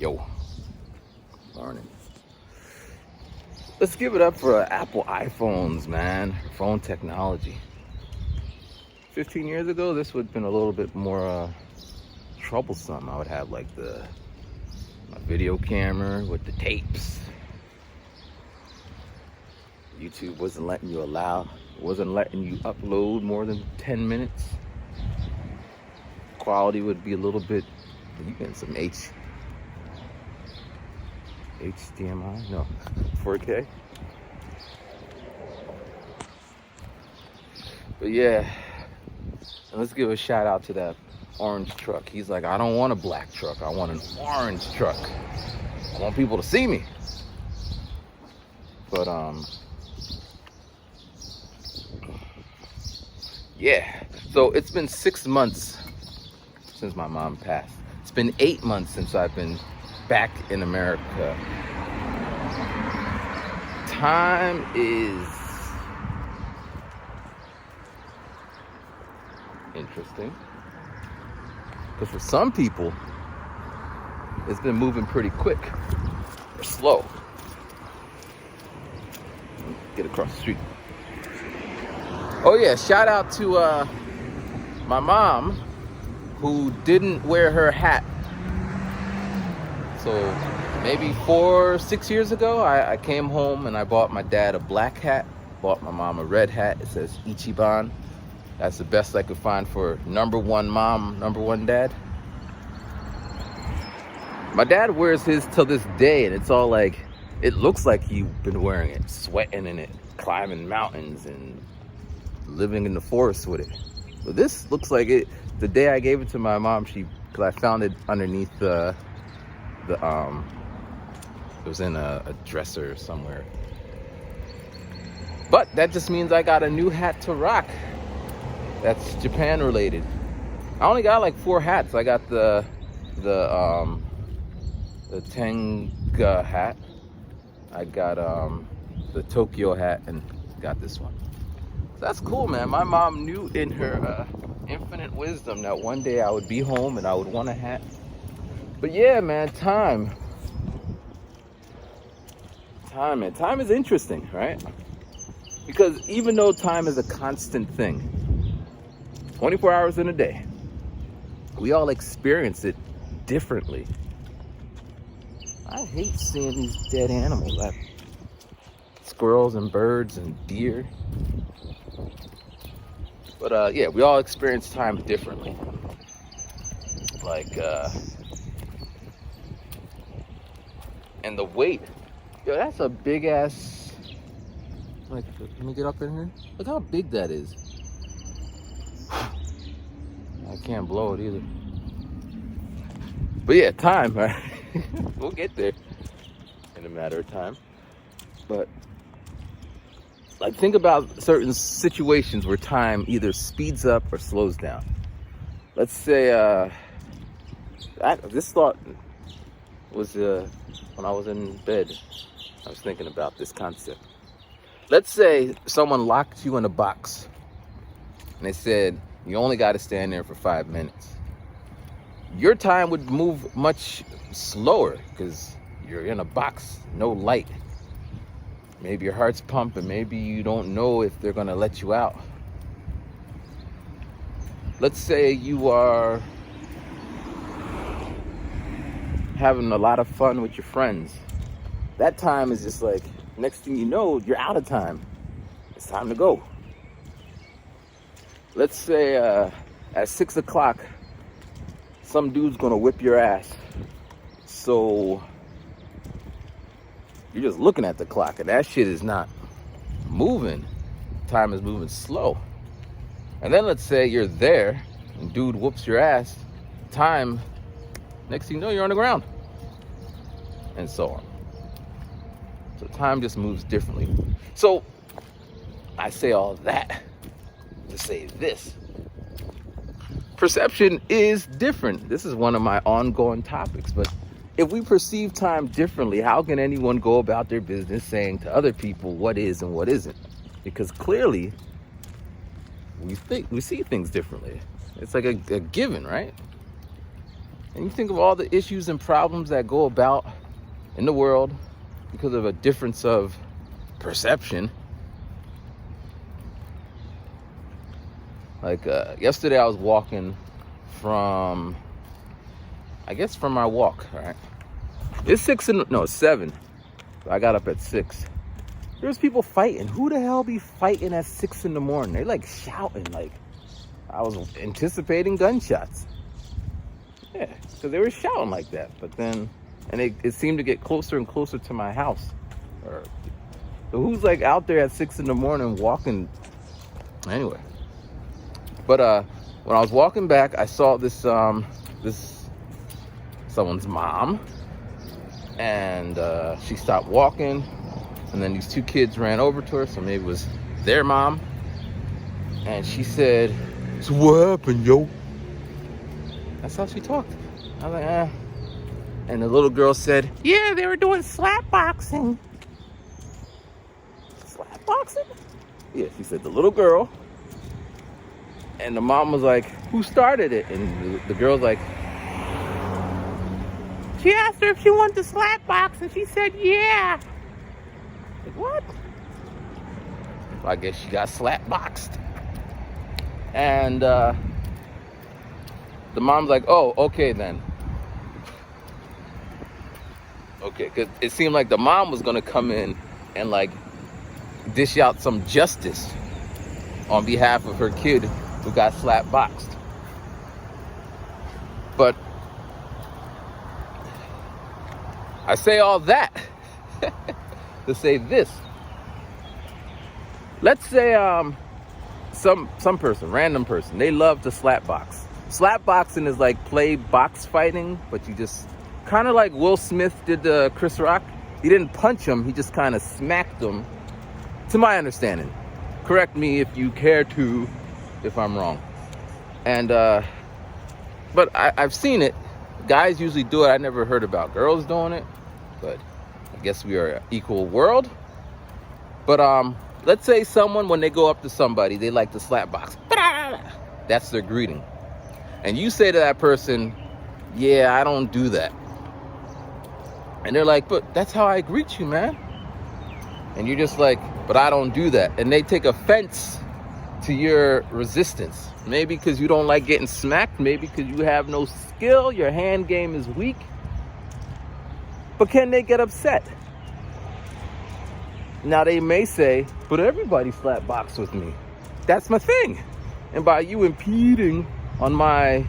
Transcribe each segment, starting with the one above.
Yo, morning. Let's give it up for Apple iPhones, man. Phone technology. 15 years ago, this would have been a little bit more troublesome. I would have like my video camera with the tapes. YouTube wasn't letting you upload more than 10 minutes. Quality would be a little bit, you getting some HDMI? No, 4K. But yeah, and let's give a shout out to that orange truck. He's like, I don't want a black truck. I want an orange truck. I want people to see me. But yeah. So it's been 6 months since my mom passed. It's been 8 months since I've been back in America. Time is interesting, because for some people it's been moving pretty quick or slow. Get across the street. Oh yeah, shout out to my mom, who didn't wear her hat. So maybe 4 or 6 years ago, I came home and I bought my dad a black hat, bought my mom a red hat. It says Ichiban. That's the best I could find for number one mom, number one dad. My dad wears his till this day, and it's all like, it looks like he's been wearing it, sweating in it, climbing mountains and living in the forest with it. But this looks like it. The day I gave it to my mom, because I found it underneath it was in a dresser somewhere. But that just means I got a new hat to rock. That's Japan related. I only got like 4 hats. I got the Tenga hat. I got the Tokyo hat, and got this one. So that's cool, man. My mom knew in her infinite wisdom that one day I would be home and I would want a hat. But yeah, man, time is interesting, right? Because even though time is a constant thing, 24 hours in a day, we all experience it differently. I hate seeing these dead animals, like squirrels and birds and deer. But yeah, we all experience time differently. Like, and the weight, yo, that's a big ass, like, let me get up in here. Look how big that is. I can't blow it either. But yeah, time, right? We'll get there in a matter of time. But like, think about certain situations where time either speeds up or slows down. Let's say this thought was when I was in bed. I was thinking about this concept. Let's say someone locked you in a box and they said you only got to stand there for 5 minutes. Your time would move much slower because you're in a box, no light. Maybe your heart's pumping. Maybe you don't know if they're going to let you out. Let's say you are having a lot of fun with your friends. That time is just like, next thing you know, you're out of time. It's time to go. Let's say at 6 o'clock, some dude's gonna whip your ass. So you're just looking at the clock, and that shit is not moving. Time is moving slow. And then let's say you're there and dude whoops your ass. Time, next thing you know, you're on the ground. And so on. So time just moves differently. So I say all that to say this. Perception is different. This is one of my ongoing topics. But if we perceive time differently, how can anyone go about their business saying to other people what is and what isn't? Because clearly we see things differently. It's like a given, right? And you think of all the issues and problems that go about in the world because of a difference of perception. Like yesterday I was walking from my walk, right? It's 7. I got up at 6. There's people fighting. Who the hell be fighting at 6 in the morning? They're like shouting, like I was anticipating gunshots. Yeah, because they were shouting like that. But then, and it seemed to get closer and closer to my house. So who's like out there at 6 in the morning walking? Anyway. But when I was walking back, I saw this someone's mom, and she stopped walking, and then these 2 kids ran over to her, so maybe it was their mom, and she said, "So what happened, yo?" That's how she talked. I was like, eh. And the little girl said, "Yeah, they were doing slap boxing." Slap boxing? Yeah, she said the little girl. And the mom was like, "Who started it?" And the girl's like, "She asked her if she wanted to slap box, and she said, yeah." Like, what? Well, I guess she got slap boxed. And the mom's like, "Oh, okay then." Okay, because it seemed like the mom was going to come in and like dish out some justice on behalf of her kid who got slap boxed. But I say all that to say this. Let's say some person, random person, they love to slap box. Slap boxing is like play box fighting, but you just kind of like Will Smith did to Chris Rock. He didn't punch him, he just kind of smacked him, to my understanding. Correct me if you care to, if I'm wrong. And but I've seen it. Guys usually do it. I never heard about girls doing it, but I guess we are an equal world. But let's say someone, when they go up to somebody, they like to slap box. That's their greeting. And you say to that person, "Yeah, I don't do that." And they're like, "But that's how I greet you, man." And you're just like, "But I don't do that." And they take offense to your resistance. Maybe because you don't like getting smacked. Maybe because you have no skill. Your hand game is weak. But can they get upset? Now they may say, "But everybody slap box with me. That's my thing." And by you impeding on my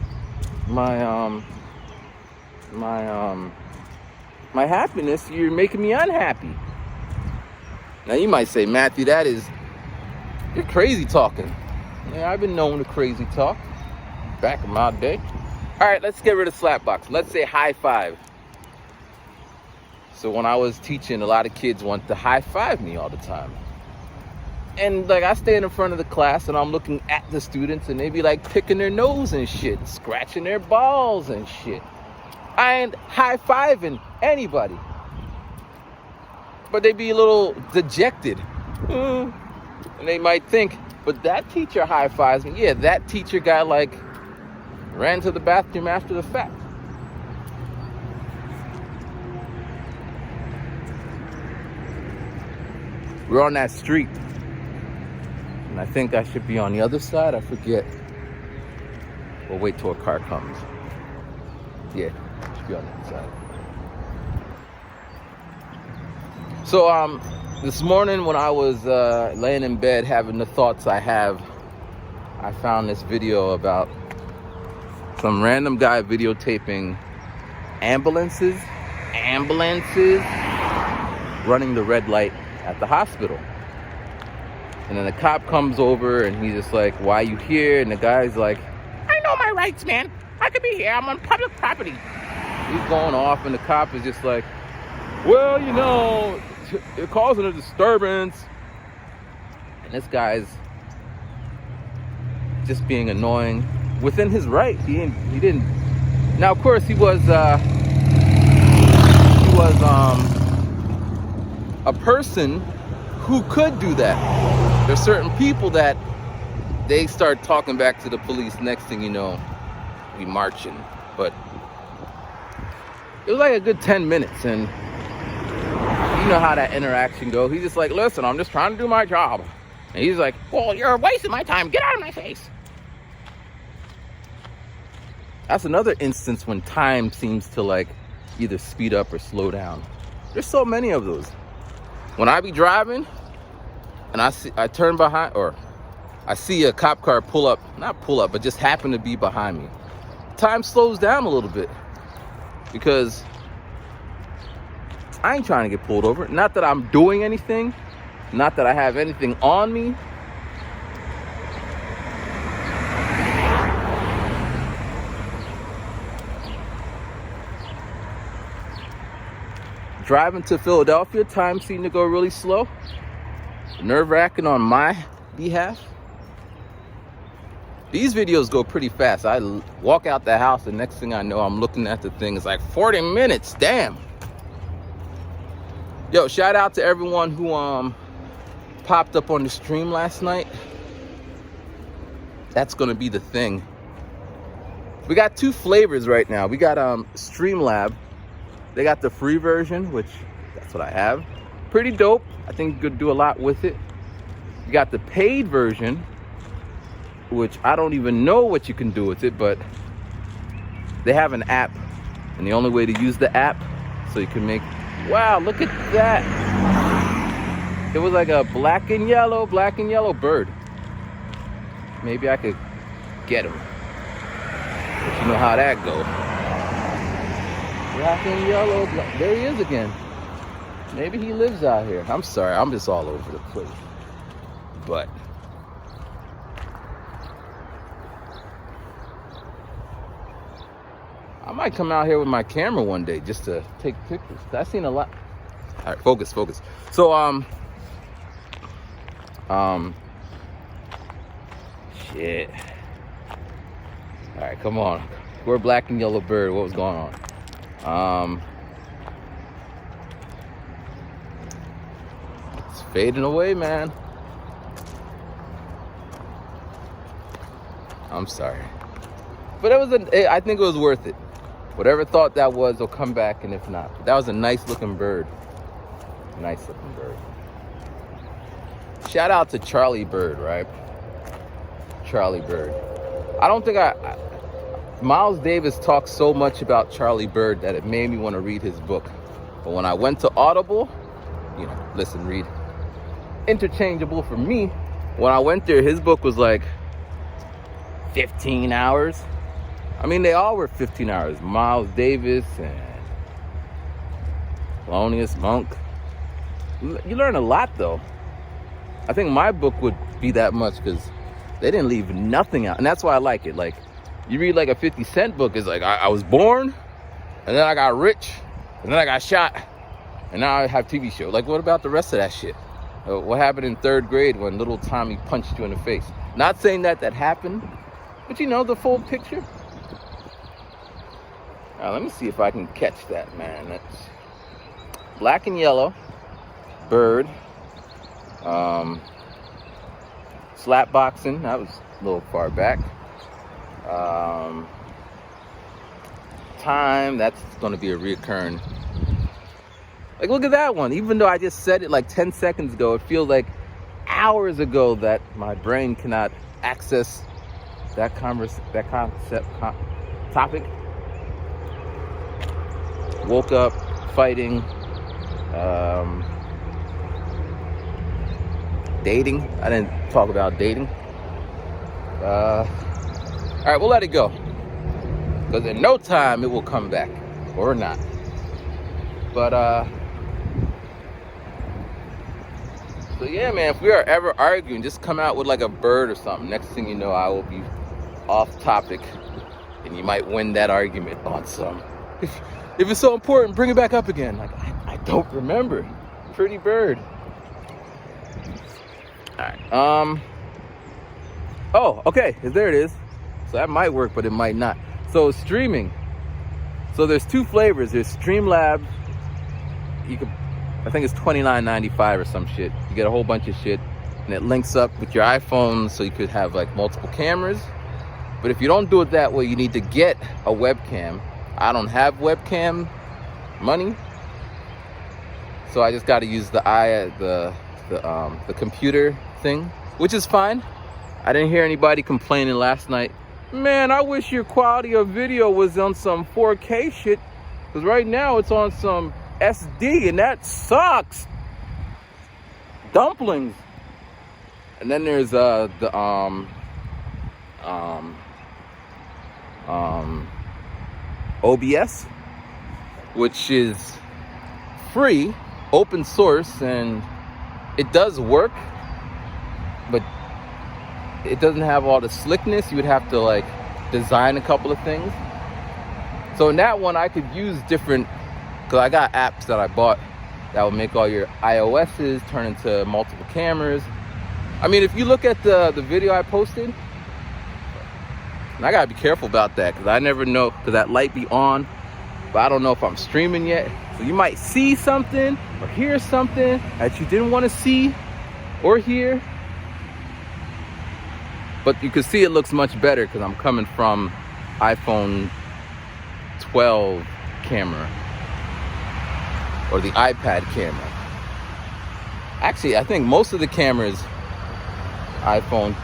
happiness, you're making me unhappy. Now you might say, "Matthew, you're crazy talking." Yeah, I've been known to crazy talk back in my day. All right, let's get rid of slap box. Let's say high five. So when I was teaching, a lot of kids want to high five me all the time. And like I stand in front of the class and I'm looking at the students and they be like picking their nose and shit, scratching their balls and shit. I ain't high fiving anybody. But they be a little dejected. And they might think, "But that teacher high fives me." Yeah, that teacher got like ran to the bathroom after the fact. We're on that street. And I think I should be on the other side. I forget. We'll wait till a car comes. Yeah, I should be on that side. So this morning when I was laying in bed having the thoughts I have, I found this video about some random guy videotaping ambulances running the red light at the hospital. And then the cop comes over and he's just like, "Why are you here?" And the guy's like, "I know my rights, man. I could be here. I'm on public property." He's going off and the cop is just like, "Well, you know, you're causing a disturbance." And this guy's just being annoying within his right. He didn't. Now, of course, he was a person who could do that. There's certain people that they start talking back to the police. Next thing you know, we marching. But It was like a good 10 minutes, and you know how that interaction goes. He's just like, listen, I'm just trying to do my job. And he's like, well, you're wasting my time. Get out of my face. That's another instance when time seems to like either speed up or slow down. There's so many of those. When I be driving and I turn behind, or I see a cop car pull up, not pull up, but just happen to be behind me, time slows down a little bit because I ain't trying to get pulled over. Not that I'm doing anything, not that I have anything on me. Driving to Philadelphia, time seemed to go really slow. Nerve-wracking on my behalf. These videos go pretty fast. I walk out the house, the next thing I know, I'm looking at the thing. It's like 40 minutes, damn. Yo, shout out to everyone who popped up on the stream last night. That's gonna be the thing. We got two flavors right now. We got Streamlab. They got the free version, which that's what I have. Pretty dope. I think you could do a lot with it. You got the paid version, which I don't even know what you can do with it, but they have an app, and the only way to use the app so you can make, wow, look at that. It was like a black and yellow bird. Maybe I could get him. But you know how that goes. Black and yellow, there he is again. Maybe he lives out here. I'm sorry, I'm just all over the place. But I might come out here with my camera one day just to take pictures. I've seen a lot. All right, focus. So, shit. All right, come on. We're black and yellow bird. What was going on? It's fading away, man. I'm sorry, but I think it was worth it. Whatever thought that was will come back, and if not, that was a nice looking bird. Shout out to Charlie Bird, right? Charlie Bird. I don't think Miles Davis talks so much about Charlie Bird that it made me want to read his book. But when I went to Audible, you know, listen, read. Interchangeable for me. When I went there, his book was like 15 hours. I mean, they all were 15 hours. Miles Davis and Thelonious Monk. You learn a lot, though. I think my book would be that much because they didn't leave nothing out. And that's why I like it. Like, you read like a 50 Cent book, it's like, I was born, and then I got rich, and then I got shot, and now I have TV show. Like, what about the rest of that shit? What happened in 3rd grade when little Tommy punched you in the face? Not saying that happened, but you know the full picture. Now, let me see if I can catch that, man. That's black and yellow, bird, slap boxing, that was a little far back. Time, that's going to be a reoccurring. Like, look at that one. Even though I just said it like 10 seconds ago, it feels like hours ago that my brain cannot access that topic. Woke up fighting, dating. I didn't talk about dating. All right, we'll let it go. Because in no time, it will come back. Or not. But, so yeah, man, if we are ever arguing, just come out with like a bird or something. Next thing you know, I will be off topic. And you might win that argument on some. If it's so important, bring it back up again. Like, I don't remember. Pretty bird. All right. Oh, okay. There it is. So that might work, but it might not. So streaming. So there's two flavors. There's Streamlab. I think it's $29.95 or some shit. You get a whole bunch of shit, and it links up with your iPhone, so you could have like multiple cameras. But if you don't do it that way, you need to get a webcam. I don't have webcam, money. So I just got to use the computer thing, which is fine. I didn't hear anybody complaining last night. Man, I wish your quality of video was on some 4K shit, because right now it's on some SD and that sucks. Dumplings. And then there's OBS, which is free, open source, and it does work, but it doesn't have all the slickness. You would have to like design a couple of things. So in that one I could use different, because I got apps that I bought that will make all your iOS's turn into multiple cameras. I mean, if you look at the video I posted, and I gotta be careful about that, because I never know, because that light be on, but I don't know if I'm streaming yet. So you might see something or hear something that you didn't want to see or hear. But you can see it looks much better because I'm coming from iPhone 12 camera or the iPad camera. Actually, I think most of the cameras, iPhone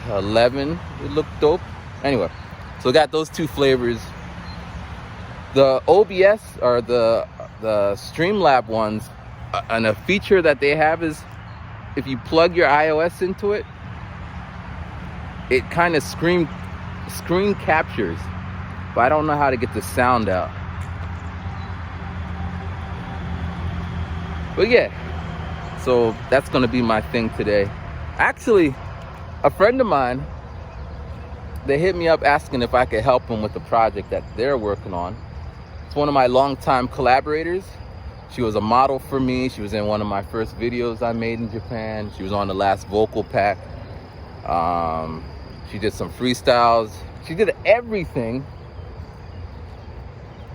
11, it looked dope. Anyway, so got those two flavors. The OBS or the Streamlab ones, and a feature that they have is if you plug your iOS into it, it kind of screen captures, but I don't know how to get the sound out. But yeah, so that's gonna be my thing today. Actually, a friend of mine, they hit me up asking if I could help them with the project that they're working on. It's one of my longtime collaborators. She was a model for me. She was in one of my first videos I made in Japan. She was on the last vocal pack. She did some freestyles. She did everything.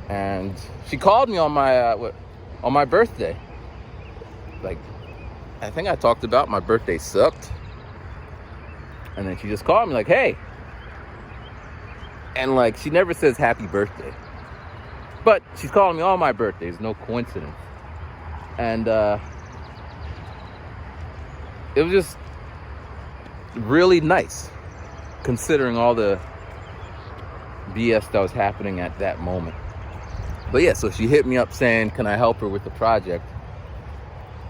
And she called me on my birthday. Like, I think I talked about my birthday sucked. And then she just called me like, hey. And like, she never says happy birthday. But she's calling me on my birthday. It's no coincidence. And it was just really nice, considering all the BS that was happening at that moment. But yeah, so she hit me up saying, can I help her with the project?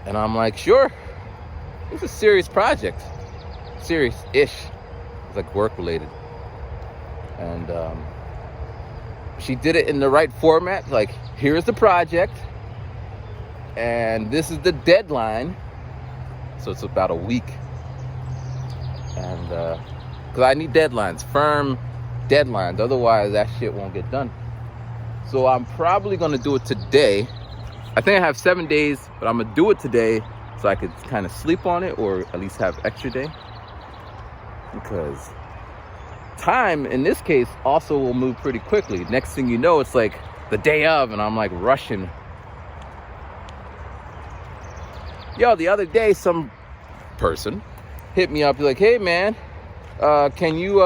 And I'm like, sure. It's a serious project. Serious-ish. It's like work-related. And she did it in the right format. Like, here's the project, and this is the deadline. So it's about a week. And because I need deadlines, firm deadlines, otherwise that shit won't get done. So I'm probably gonna do it today. I think I have 7 days, but I'm gonna do it today so I could kind of sleep on it, or at least have extra day, because time in this case also will move pretty quickly. Next thing you know, it's like the day of, and I'm like rushing. Yo, the other day some person hit me up like, hey man, can you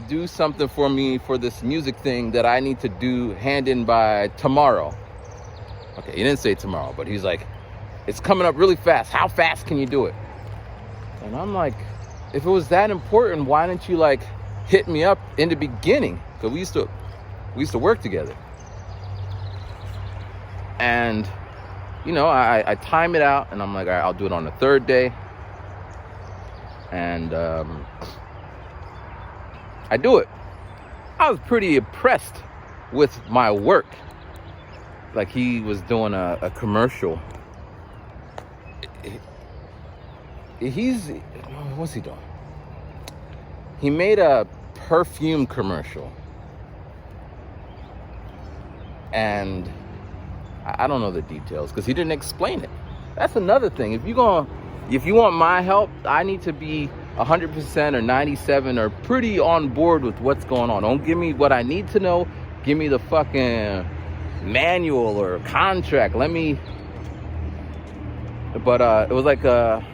do something for me for this music thing that I need to do hand in by tomorrow? Okay, he didn't say tomorrow, but he's like, it's coming up really fast. How fast can you do it? And I'm like, if it was that important, why didn't you like hit me up in the beginning? Because we used to work together. And you know, I time it out, and I'm like, all right, I'll do it on the third day. And I do it. I was pretty impressed with my work. Like, he was doing a commercial. What's he doing? He made a perfume commercial. And I don't know the details because he didn't explain it. That's another thing. If you want my help, I need to be 100% or 97 or pretty on board with what's going on. Don't give me what I need to know. Give me the fucking manual or contract. But it was like a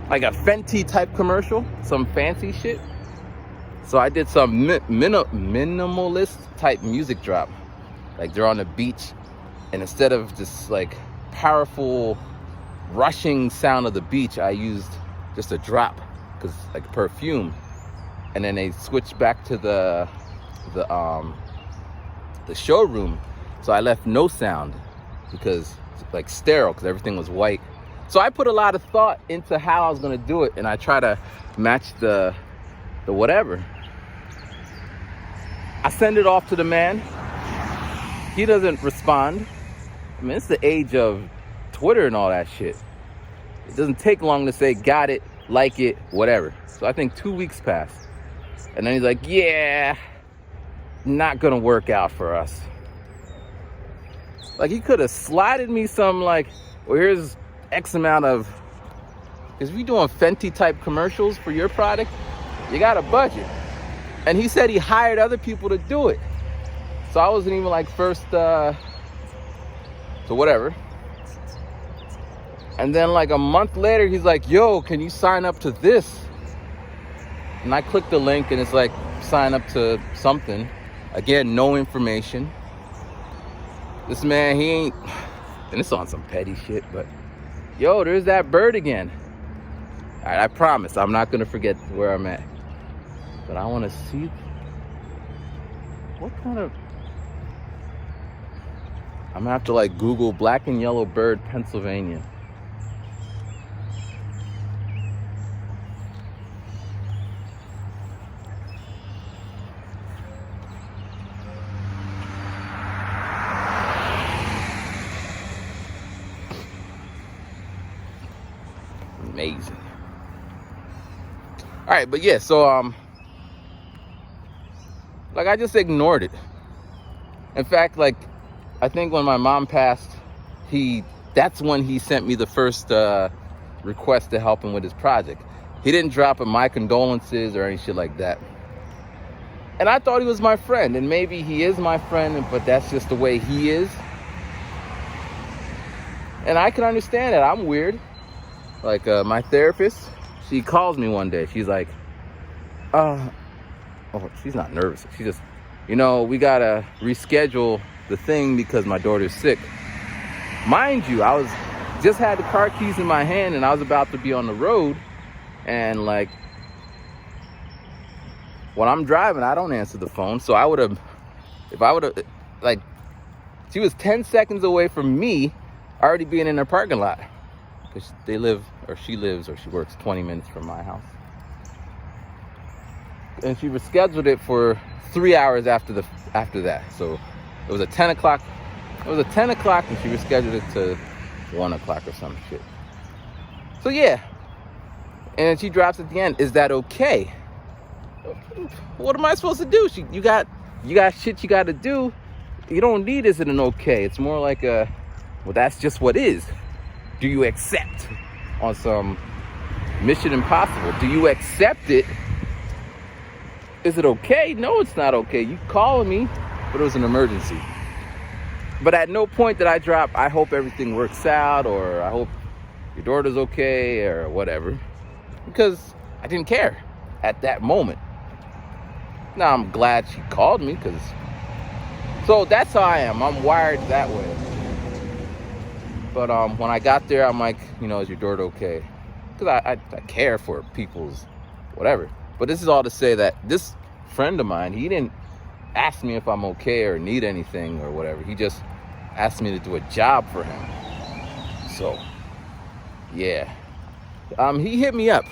Fenty type commercial, some fancy shit. So I did some minimalist type music drop. Like they're on the beach, and instead of this like powerful rushing sound of the beach, I used just a drop, because like perfume. And then they switched back to the showroom, so I left no sound, because it's like sterile, because everything was white. So I put a lot of thought into how I was gonna do it, and I try to match the whatever. I send it off to the man. He doesn't respond. I mean, it's the age of Twitter and all that shit. It doesn't take long to say got it, like it, whatever. So I think 2 weeks passed, and then he's like, yeah, not gonna work out for us. Like, he could have slided me some, like, well, here's X amount of, because if you're doing Fenty type commercials for your product, you got a budget. And he said he hired other people to do it. So I wasn't even like first, so whatever. And then like a month later, he's like, yo, can you sign up to this? And I clicked the link, and it's like, sign up to something. Again, no information. This man, he ain't, and it's on some petty shit, but yo, there's that bird again. All right, I promise I'm not gonna forget where I'm at. But I wanna see what kind of, I'm gonna have to like Google black and yellow bird, Pennsylvania. Amazing. All right, but yeah, so like I just ignored it. In fact, like I think when my mom passed, that's when he sent me the first request to help him with his project. He didn't drop a my condolences or any shit like that. And I thought he was my friend, and maybe he is my friend, but that's just the way he is. And I can understand that. I'm weird. Like my therapist, she calls me one day. She's like, oh, she's not nervous. She just, we gotta reschedule the thing because my daughter's sick. Mind you, I was just had the car keys in my hand, and I was about to be on the road, and like when I'm driving, I don't answer the phone. So if I would have, like, she was 10 seconds away from me already being in her parking lot, because she lives or she works 20 minutes from my house. And she rescheduled it for 3 hours after that. So it was at 10 o'clock. It was at 10 o'clock, and she rescheduled it to 1 o'clock or some shit. So yeah. And then she drops at the end, is that okay? What am I supposed to do? You got shit you got to do. You don't need is it an okay. It's more like well, that's just what is. Do you accept on some Mission Impossible? Do you accept it? Is it okay? No, it's not okay. You calling me, but it was an emergency. But at no point did I drop, I hope everything works out, or I hope your daughter's okay, or whatever. Because I didn't care at that moment. Now I'm glad she called me, because... So that's how I am. I'm wired that way. But when I got there, I'm like, is your daughter okay? Because I care for people's whatever. But this is all to say that this friend of mine, he didn't ask me if I'm okay or need anything or whatever. He just asked me to do a job for him. So, yeah. He hit me up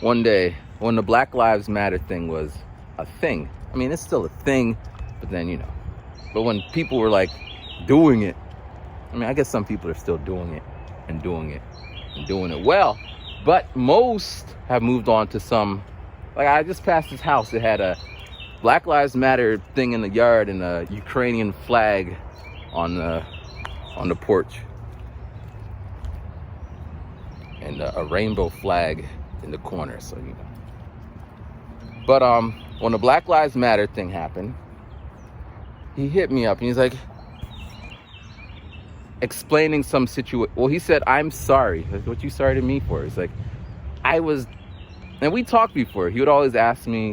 one day when the Black Lives Matter thing was a thing. I mean, it's still a thing, but then, But when people were like doing it, I mean, I guess some people are still doing it and doing it and doing it well, but most have moved on to some, like I just passed this house. It had a Black Lives Matter thing in the yard and a Ukrainian flag on the porch, and a rainbow flag in the corner. So But when the Black Lives Matter thing happened, he hit me up and he's like, explaining some situation. Well, he said, I'm sorry. Like, what you sorry to me for? It's like, and we talked before. He would always ask me,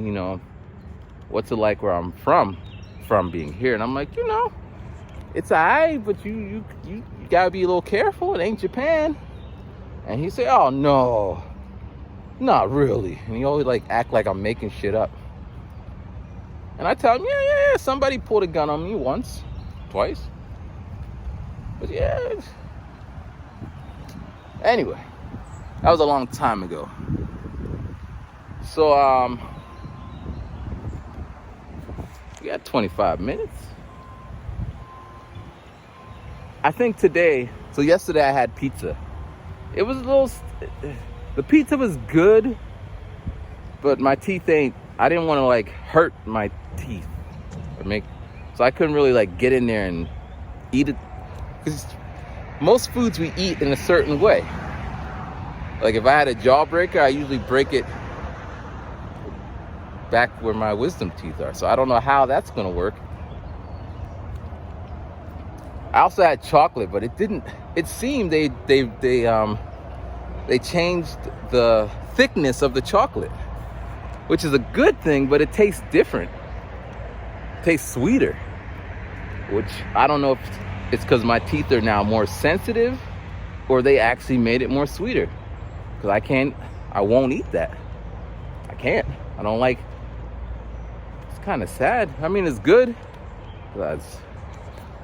what's it like where I'm from being here. And I'm like, it's all right, but you gotta be a little careful. It ain't Japan. And he said, oh, no, not really. And he always like act like I'm making shit up. And I tell him, yeah, somebody pulled a gun on me once, twice. But yeah. Anyway, that was a long time ago. So, we got 25 minutes. I think today, so yesterday I had pizza. It was the pizza was good, but my teeth I didn't want to like hurt my teeth so I couldn't really like get in there and eat it. Because most foods we eat in a certain way. Like if I had a jawbreaker, I usually break it back where my wisdom teeth are. So I don't know how that's gonna work. I also had chocolate, but it didn't. It seemed they changed the thickness of the chocolate, which is a good thing, but it tastes different. It tastes sweeter, which I don't know if it's because my teeth are now more sensitive or they actually made it more sweeter. Because I won't eat that. I can't. I don't like. It's kind of sad. I mean, it's good.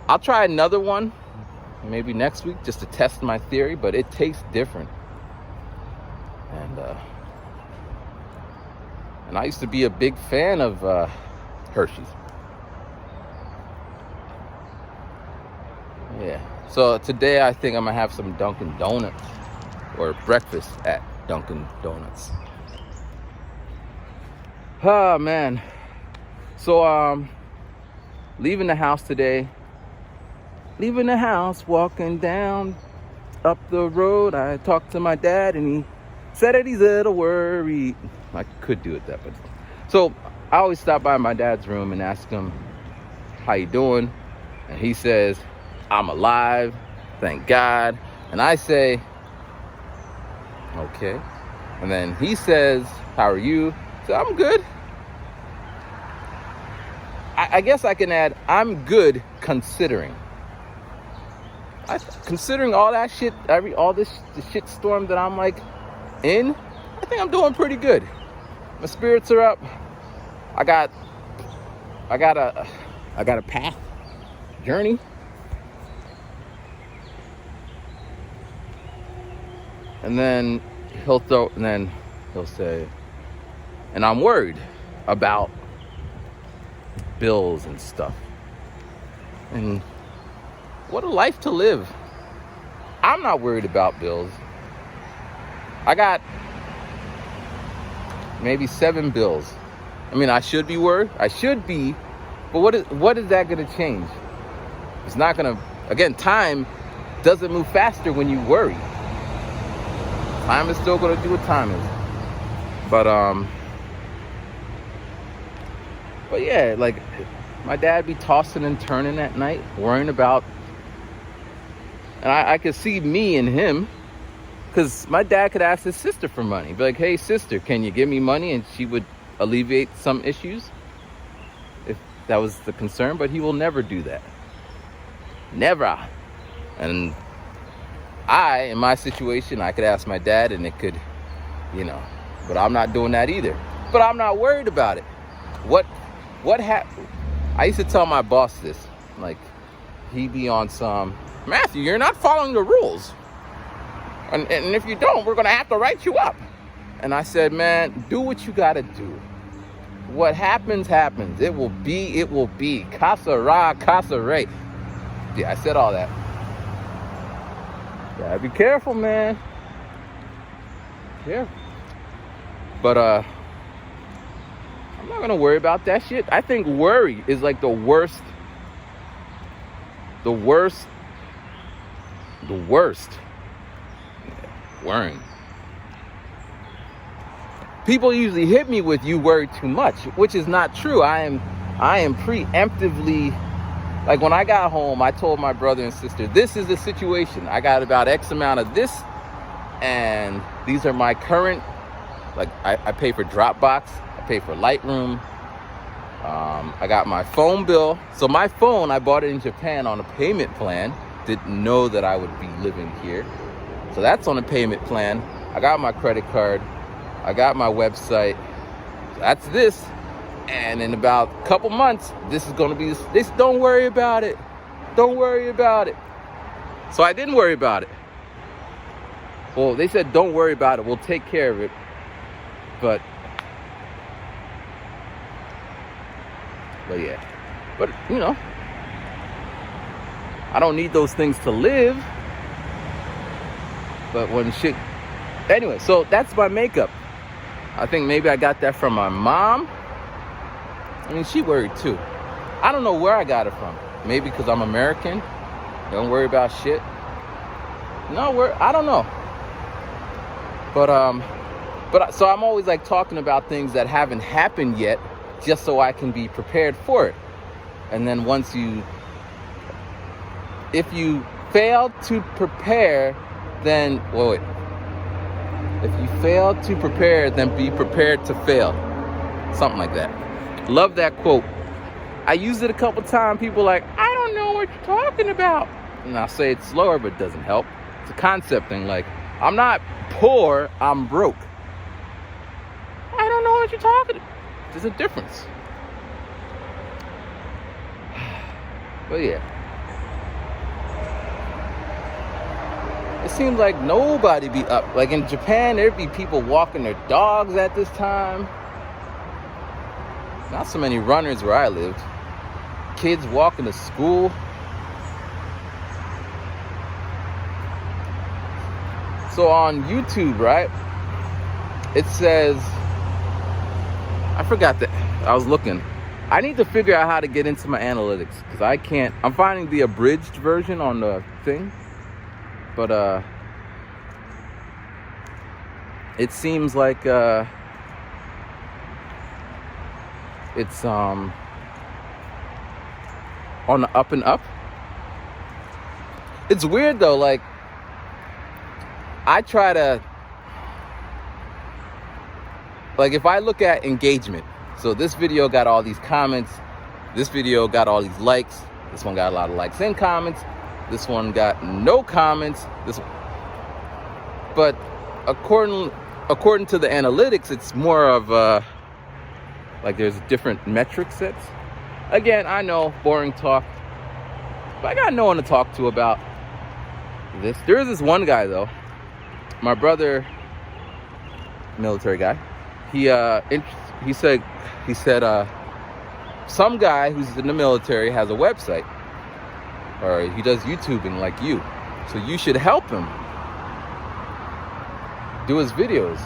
I'll try another one maybe next week just to test my theory, but it tastes different. And I used to be a big fan of Hershey's. Yeah. So today I think I'm gonna have some Dunkin' Donuts or breakfast at Dunkin' Donuts. Oh man. So leaving the house today. Leaving the house, walking down up the road. I talked to my dad and he said that he's a little worried. I could do it that, but so I always stop by my dad's room and ask him, how you doing? And he says, I'm alive, thank God. And I say, okay. And then he says, how are you? So I'm good. I guess I can add, I'm good considering. Considering all that shit, the shit storm that I'm like in, I think I'm doing pretty good. My spirits are up. I got a path, journey. And then he'll say, and I'm worried about bills and stuff. And what a life to live. I'm not worried about bills. I got maybe 7 bills. I mean, I should be worried. I should be. But what is that going to change? It's not going to. Again, time doesn't move faster when you worry. Time is still going to do what time is. But yeah, like my dad be tossing and turning at night, worrying about. And I could see me and him, because my dad could ask his sister for money. Be like, hey, sister, can you give me money? And she would alleviate some issues if that was the concern. But he will never do that. Never. And in my situation, I could ask my dad and it could, but I'm not doing that either. But I'm not worried about it. What happened? I used to tell my boss this. Like, he'd be on some, Matthew, you're not following the rules. And if you don't, we're going to have to write you up. And I said, man, do what you got to do. What happens, happens. It will be. Casa ra, casa re. Yeah, I said all that. Gotta be careful, man. Careful. But, I'm not going to worry about that shit. I think worry is like the worst. Worrying. People usually hit me with you worry too much, which is not true. I am preemptively, like when I got home, I told my brother and sister, this is the situation. I got about X amount of this, and these are my current, like I pay for Dropbox, I pay for Lightroom, I got my phone bill. So my phone, I bought it in Japan on a payment plan. Didn't know that I would be living here. So that's on a payment plan. I got my credit card. I got my website. That's this. And in about a couple months, this is going to be this. Don't worry about it. Don't worry about it. So I didn't worry about it. Well, they said, don't worry about it. We'll take care of it. But yeah. But, you know, I don't need those things to live. But when shit... Anyway, so that's my makeup. I think maybe I got that from my mom. I mean, she worried too. I don't know where I got it from. Maybe because I'm American. Don't worry about shit. No, I don't know. But so I'm always like talking about things that haven't happened yet, just so I can be prepared for it. And then if you fail to prepare, then if you fail to prepare, then be prepared to fail. Something like that. Love that quote. I used it a couple times. People are like, I don't know what you're talking about. And I'll say it slower, but it doesn't help. It's a concept thing. Like, I'm not poor, I'm broke. I don't know what you're talking about. There's a difference. But yeah. It seems like nobody be up. Like in Japan, there'd be people walking their dogs at this time. Not so many runners where I lived. Kids walking to school. So on YouTube, right? It says, I forgot that. I was looking. I need to figure out how to get into my analytics because I can't. I'm finding the abridged version on the thing. But it seems like it's on the up and up. It's weird though, like I try to, like if I look at engagement, so this video got all these comments, this video got all these likes, this one got a lot of likes and comments, this one got no comments, but according to the analytics, it's more of like there's different metric sets. Again, I know, boring talk, but I got no one to talk to about this. There is this one guy though, my brother, military guy. He said some guy who's in the military has a website, or he does YouTubing like you, so you should help him do his videos.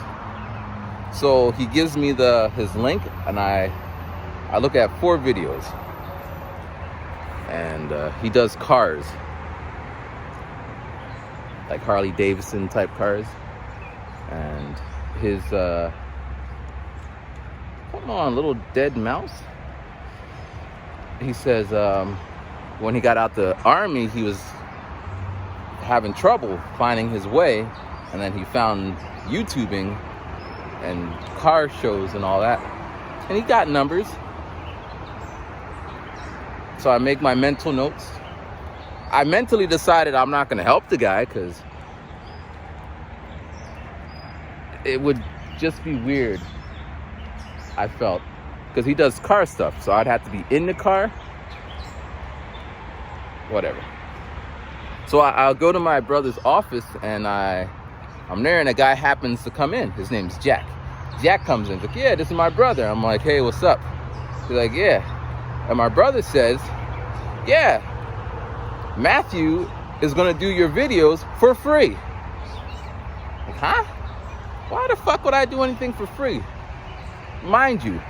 So he gives me his link, and I look at 4 videos, and he does cars, like Harley Davidson type cars, and his come on, little dead mouse. He says when he got out the army, he was having trouble finding his way, and then he found YouTubing and car shows and all that, and he got numbers. So I make my mental notes. I mentally decided I'm not going to help the guy because it would just be weird, I felt, because he does car stuff, so I'd have to be in the car, whatever. So I'll go to my brother's office, and I'm there, and a guy happens to come in. His name's Jack. Jack comes in. He's like, yeah, this is my brother. I'm like, hey, what's up? He's like, yeah. And my brother says, yeah, Matthew is going to do your videos for free. Like, huh? Why the fuck would I do anything for free? Mind you,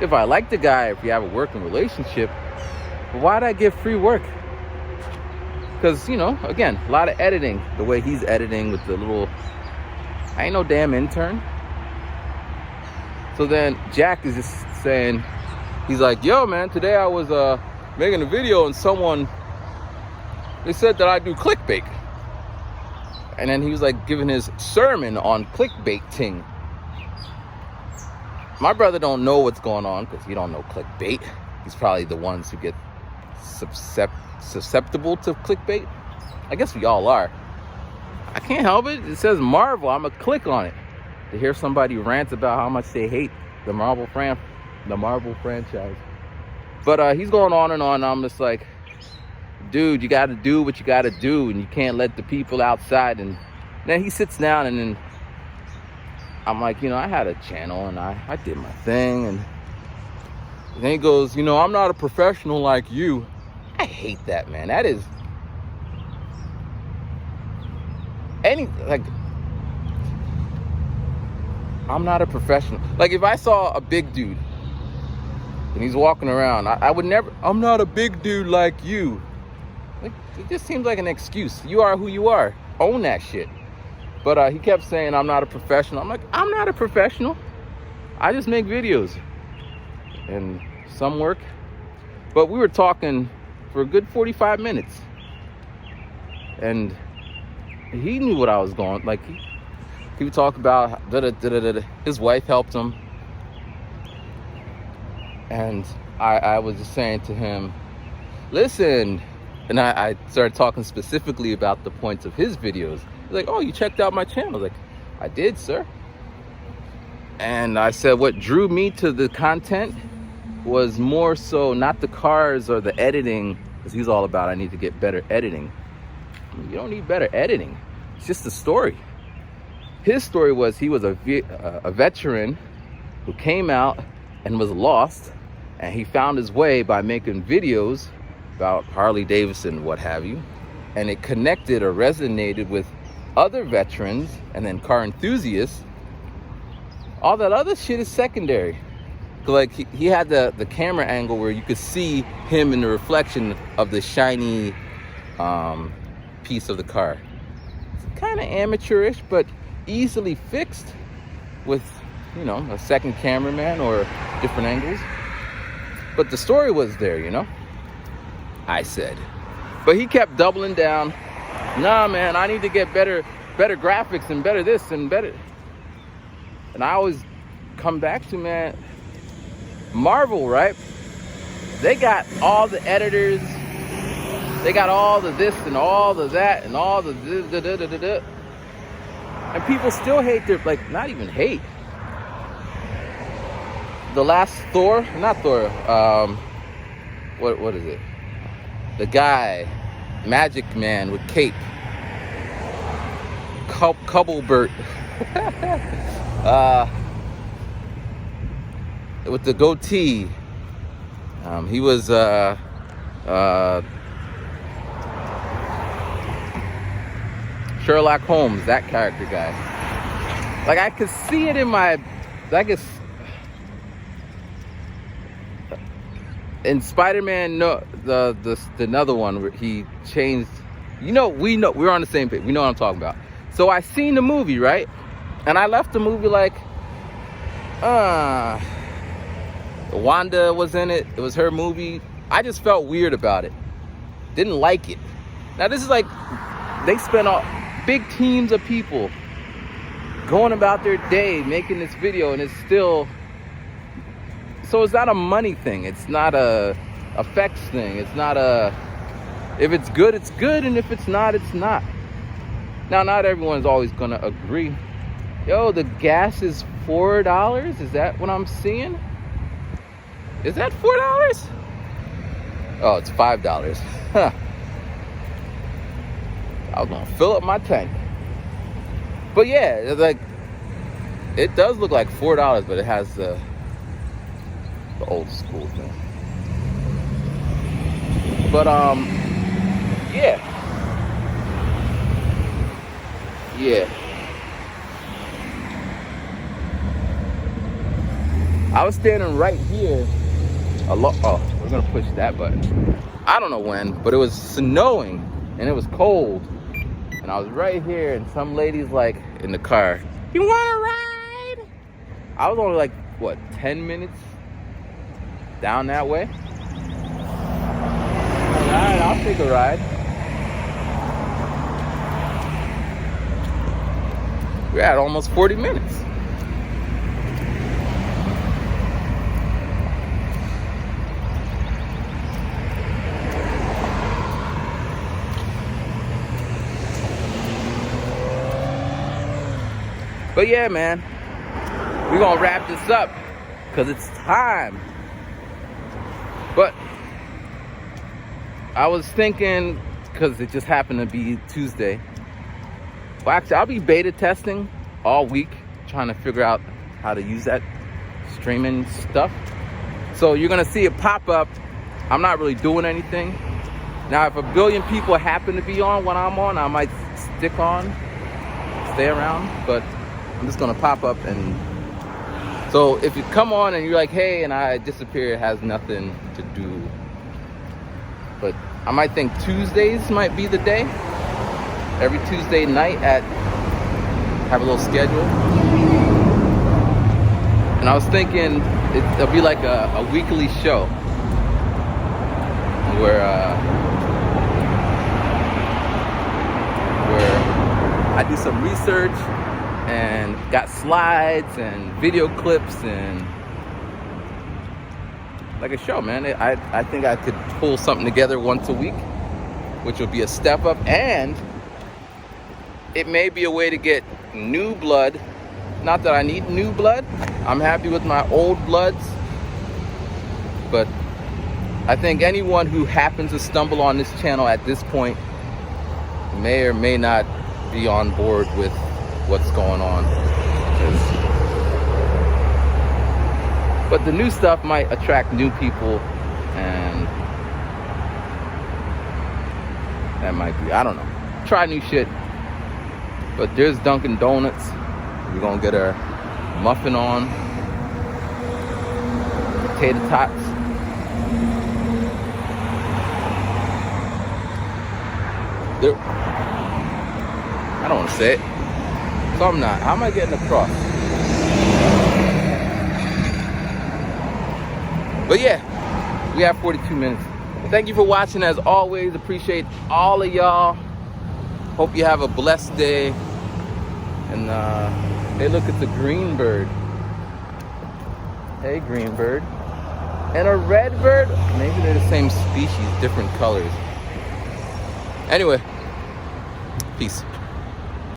if I like the guy, if we have a working relationship, why'd I give free work? Because, you know, again, a lot of editing, the way he's editing with the little, I ain't no damn intern. So then Jack is just saying, he's like, yo, man, today I was making a video and they said that I do clickbait. And then he was like giving his sermon on clickbaiting. My brother don't know what's going on because he don't know clickbait. He's probably the ones who get susceptible to clickbait. I guess we all are. I can't help it. It says Marvel. I'm going to click on it to hear somebody rant about how much they hate the Marvel franchise. But he's going on and on. And I'm just like, dude, you got to do what you got to do. And you can't let the people outside. And then he sits down and then I'm like, I had a channel and I did my thing. And then he goes, I'm not a professional like you. I hate that, man. That is I'm not a professional. Like, if I saw a big dude and he's walking around, I would never, I'm not a big dude like you. Like, it just seems like an excuse. You are who you are. Own that shit. But he kept saying, I'm not a professional. I'm like, I'm not a professional. I just make videos. And some work. But we were talking for a good 45 minutes. And he knew what I was going. Like, he would talk about his wife helped him. And I was just saying to him, listen. And I started talking specifically about the points of his videos. He's like, oh, you checked out my channel? I was like, I did, sir. And I said what drew me to the content was more so not the cars or the editing, because he's all about I need to get better editing. You don't need better editing. It's just the story. His story was he was a veteran who came out and was lost, and he found his way by making videos about Harley Davidson, what have you, and it connected or resonated with other veterans and then car enthusiasts. All that other shit is secondary. Like, he had the camera angle where you could see him in the reflection of the shiny piece of the car. It's kind of amateurish, but easily fixed with, a second cameraman or different angles. But the story was there, I said. But he kept doubling down. Nah, man, I need to get better graphics and better this and better. And I always come back to, man, Marvel, right? They got all the editors. They got all the this and all the that and all the da-da-da-da-da. And people still hate not even hate. The last Thor, not Thor, what is it? The guy, Magic Man with cape. Cubblepert. With the goatee. He was Sherlock Holmes, that character guy. Like, I could see it in in Spider-Man, no, the another one where he changed. We're on the same page. We know what I'm talking about. So I seen the movie, right? And I left the movie like, Wanda was in it. It was her movie. I just felt weird about it. Didn't like it. Now this is like, they spent big teams of people going about their day making this video, and it's still. So it's not a money thing. It's not a effects thing. It's not if it's good, it's good. And if it's not, it's not. Now, not everyone's always going to agree. Yo, the gas is $4. Is that what I'm seeing? Is that $4? Oh, it's $5. Huh. I was going to fill up my tank. But yeah, it's like, it does look like $4, but it has the old school thing. But yeah. I was standing right here. Oh, we're gonna push that button. I don't know when, but it was snowing and it was cold, and I was right here, and some lady's like in the car, "You want to ride?" I was only like 10 minutes down that way. All right, I'll take a ride. We're at almost 40 minutes. But yeah, man, we're gonna wrap this up because it's time. But I was thinking, because it just happened to be Tuesday. Well, actually, I'll be beta testing all week, trying to figure out how to use that streaming stuff. So you're gonna see it pop up. I'm not really doing anything. Now, if a billion people happen to be on when I'm on, I might stay around, but I'm just gonna pop up. And so if you come on and you're like, hey, and I disappear, it has nothing to do. But I might think Tuesdays might be the day. Every Tuesday night have a little schedule. And I was thinking it'll be like a weekly show where I do some research and got slides and video clips and like a show, man. I think I could pull something together once a week, which would be a step up, and it may be a way to get new blood. Not that I need new blood. I'm happy with my old bloods, but I think anyone who happens to stumble on this channel at this point may or may not be on board with what's going on. But the new stuff might attract new people, and that might be, I don't know. Try new shit. But there's Dunkin' Donuts. We're gonna get our muffin on. Potato tots. I don't want to say it. So I'm not. How am I getting across? But yeah, we have 42 minutes. Thank you for watching as always. Appreciate all of y'all. Hope you have a blessed day. And hey, look at the green bird. Hey, green bird. And a red bird. Maybe they're the same species, different colors. Anyway, peace.